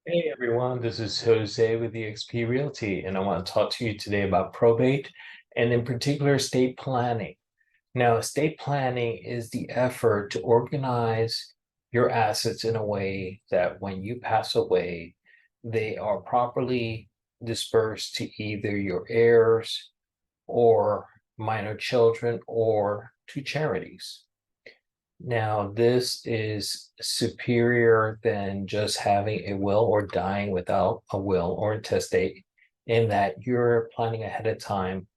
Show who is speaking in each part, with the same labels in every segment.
Speaker 1: Hey everyone, this is Jose with eXp Realty, and I want to talk to you today about probate and in particular estate planning. Now, estate planning is the effort to organize your assets in a way that when you pass away, they are properly dispersed to either your heirs or minor children or to charities. Now, this is superior than just having a will or dying without a will or intestate, in that you're planning ahead of time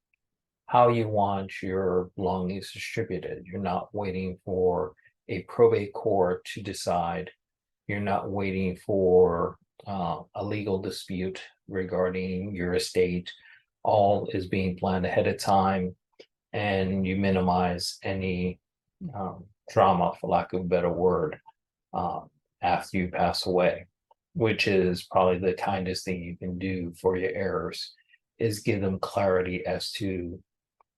Speaker 1: how you want your belongings distributed. You're not waiting for a probate court to decide. You're not waiting for a legal dispute regarding your estate. All is being planned ahead of time, and you minimize any drama, for lack of a better word, um, after you pass away, which is probably the kindest thing you can do for your heirs, is give them clarity as to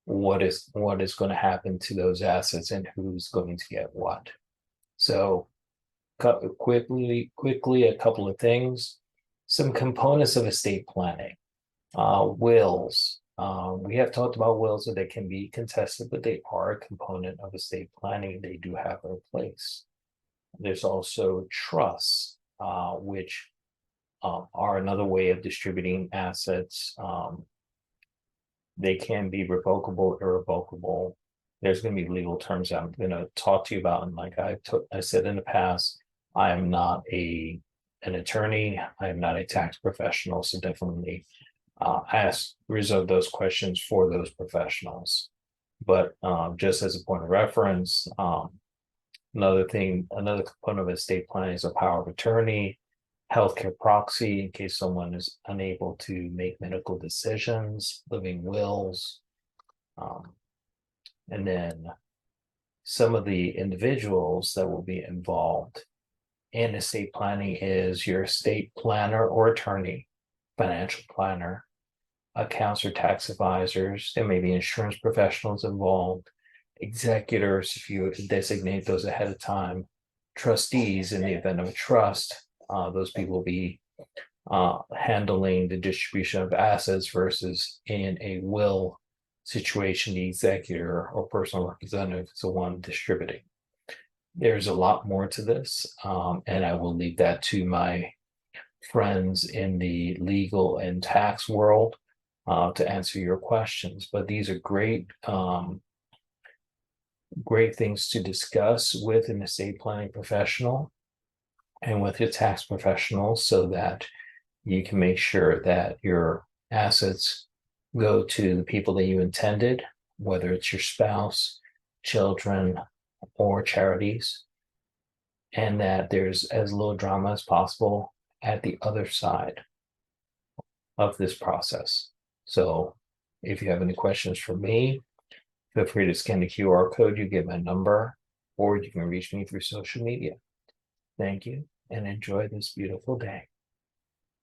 Speaker 1: what is going to happen to those assets and who's going to get what. So quickly, a couple of things. Some components of estate planning. Wills. We have talked about wills that they can be contested, but they are a component of estate planning. They do have a place. There's also trusts, which are another way of distributing assets. They can be revocable, irrevocable. There's going to be legal terms I'm going to talk to you about. And like I said in the past, I am not an attorney. I am not a tax professional. So definitely reserve those questions for those professionals. But just as a point of reference, another component of estate planning is a power of attorney, healthcare proxy in case someone is unable to make medical decisions, living wills, and then some of the individuals that will be involved in estate planning is your estate planner or attorney, financial planner, accounts or tax advisors. There may be insurance professionals involved, executors, if you designate those ahead of time, trustees in the event of a trust. Those people will be handling the distribution of assets versus in a will situation, the executor or personal representative is the one distributing. There's a lot more to this, and I will leave that to my friends in the legal and tax world to answer your questions. But these are great things to discuss with an estate planning professional and with your tax professional so that you can make sure that your assets go to the people that you intended, whether it's your spouse, children, or charities, and that there's as little drama as possible at the other side of this process. So if you have any questions for me, feel free to scan the QR code. You get my number, or you can reach me through social media. Thank you and enjoy this beautiful day.